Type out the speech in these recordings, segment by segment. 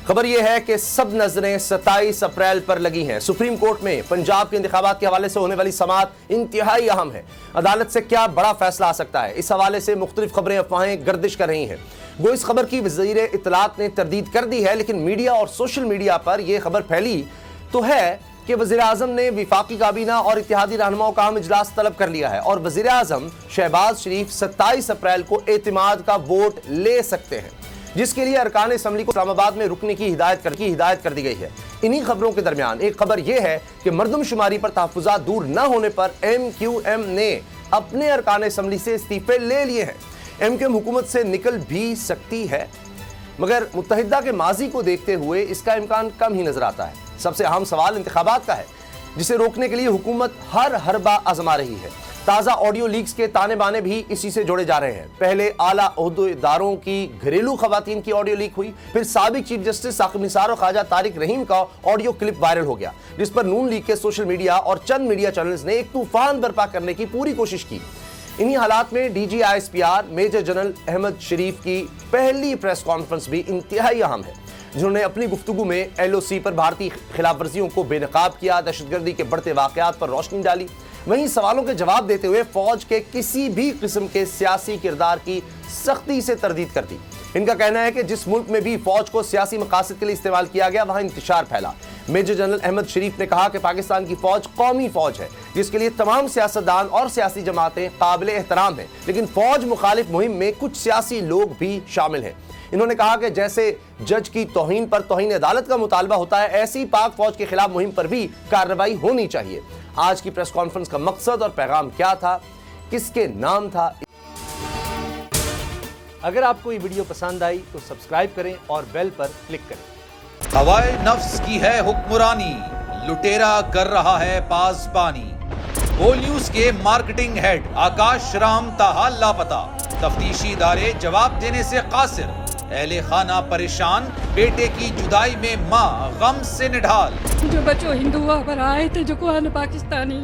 خبر یہ ہے کہ سب نظریں 27 اپریل پر لگی ہیں۔ سپریم کورٹ میں پنجاب کے انتخابات کے حوالے سے ہونے والی سماعت انتہائی اہم ہے۔ عدالت سے کیا بڑا فیصلہ آ سکتا ہے، اس حوالے سے مختلف خبریں افواہیں گردش کر رہی ہیں۔ وہ اس خبر کی وزیر اطلاعات نے تردید کر دی ہے، لیکن میڈیا اور سوشل میڈیا پر یہ خبر پھیلی تو ہے کہ وزیر اعظم نے وفاقی کابینہ اور اتحادی رہنماؤں کا اہم اجلاس طلب کر لیا ہے اور وزیر اعظم شہباز شریف 27 اپریل کو اعتماد کا ووٹ لے سکتے ہیں، جس کے لیے ارکان اسمبلی کو اسلام آباد میں رکنے کی ہدایت کر دی گئی ہے۔ انہی خبروں کے درمیان ایک خبر یہ ہے کہ مردم شماری پر تحفظات دور نہ ہونے پر ایم کیو ایم نے اپنے ارکان اسمبلی سے استعفے لے لیے ہیں۔ ایم کیو ایم حکومت سے نکل بھی سکتی ہے، مگر متحدہ کے ماضی کو دیکھتے ہوئے اس کا امکان کم ہی نظر آتا ہے۔ سب سے اہم سوال انتخابات کا ہے، جسے روکنے کے لیے حکومت ہر حربہ آزما رہی ہے۔ تازہ آڈیو لیکس کے تانے بانے بھی اسی سے جوڑے جا رہے ہیں۔ پہلے اعلیٰ عہدیداروں کی گھریلو خواتین کی آڈیو لیک ہوئی، پھر سابق چیف جسٹس ثاقب نثار اور خواجہ طارق رحیم کا آڈیو کلپ وائرل ہو گیا، جس پر نون لیگ کے سوشل میڈیا اور چند میڈیا چینلز نے ایک طوفان برپا کرنے کی پوری کوشش کی۔ انہی حالات میں D G I S P R major general Ahmad Sharif کی پہلی پریس کانفرنس بھی انتہائی اہم ہے، جنہوں نے اپنی گفتگو میں ایل او سی پر بھارتی خلاف ورزیوں کو بے نقاب کیا، دہشت گردی کے بڑھتے واقعات پر روشنی ڈالی۔ وہیں سوالوں کے جواب دیتے ہوئے فوج کے کسی بھی قسم کے سیاسی کردار کی سختی سے تردید کر دی۔ ان کا کہنا ہے کہ جس ملک میں بھی فوج کو سیاسی مقاصد کے لیے استعمال کیا گیا، وہاں انتشار پھیلا۔ میجر جنرل احمد شریف نے کہا کہ پاکستان کی فوج قومی فوج ہے، جس کے لیے تمام سیاستدان اور سیاسی جماعتیں قابل احترام ہیں، لیکن فوج مخالف مہم میں کچھ سیاسی لوگ بھی شامل ہیں۔ انہوں نے کہا کہ جیسے جج کی توہین پر توہین عدالت کا مطالبہ ہوتا ہے، ایسی پاک فوج کے خلاف مہم پر بھی کارروائی ہونی چاہیے۔ آج کی پریس کانفرنس کا مقصد اور پیغام کیا تھا، کس کے نام تھا؟ اگر آپ کو یہ ویڈیو پسند آئی تو سبسکرائب کریں اور بیل پر کلک کریں۔ ہوائے نفس کی ہے حکمرانی، لٹیرا کر رہا ہے پاسبانی۔ بول نیوز کے مارکیٹنگ ہیڈ آکاش رام تاحال لاپتہ، تفتیشی ادارے جواب دینے سے قاصر۔ اہل خانہ پریشان، بیٹے کی جدائی میں ماں غم سے نڈھال۔ جو بچو ہندو ہوا پر آئے تھے جو کو پاکستانی،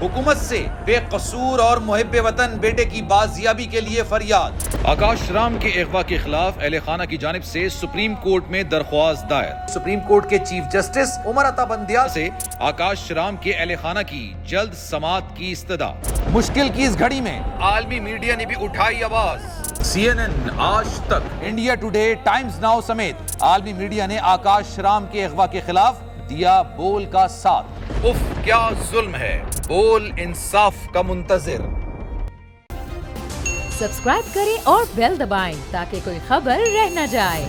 حکومت سے بے قصور اور محب وطن بیٹے کی بازیابی کے لیے فریاد۔ آکاش رام کے اغوا کے خلاف اہل خانہ کی جانب سے سپریم کورٹ میں درخواست دائر۔ سپریم کورٹ کے چیف جسٹس عمر عطا بندیال سے آکاش رام کے اہل خانہ کی جلد سماعت کی استدعا۔ مشکل کی اس گھڑی میں عالمی میڈیا نے بھی اٹھائی آواز۔ سی این این، آج تک، انڈیا ٹوڈے، ٹائمز ناؤ سمیت عالمی میڈیا نے آکاش رام کے اغوا کے خلاف دیا بول کا ساتھ۔ اف کیا ظلم ہے، بول انصاف کا منتظر۔ سبسکرائب کریں اور بیل دبائیں تاکہ کوئی خبر رہ نہ جائے۔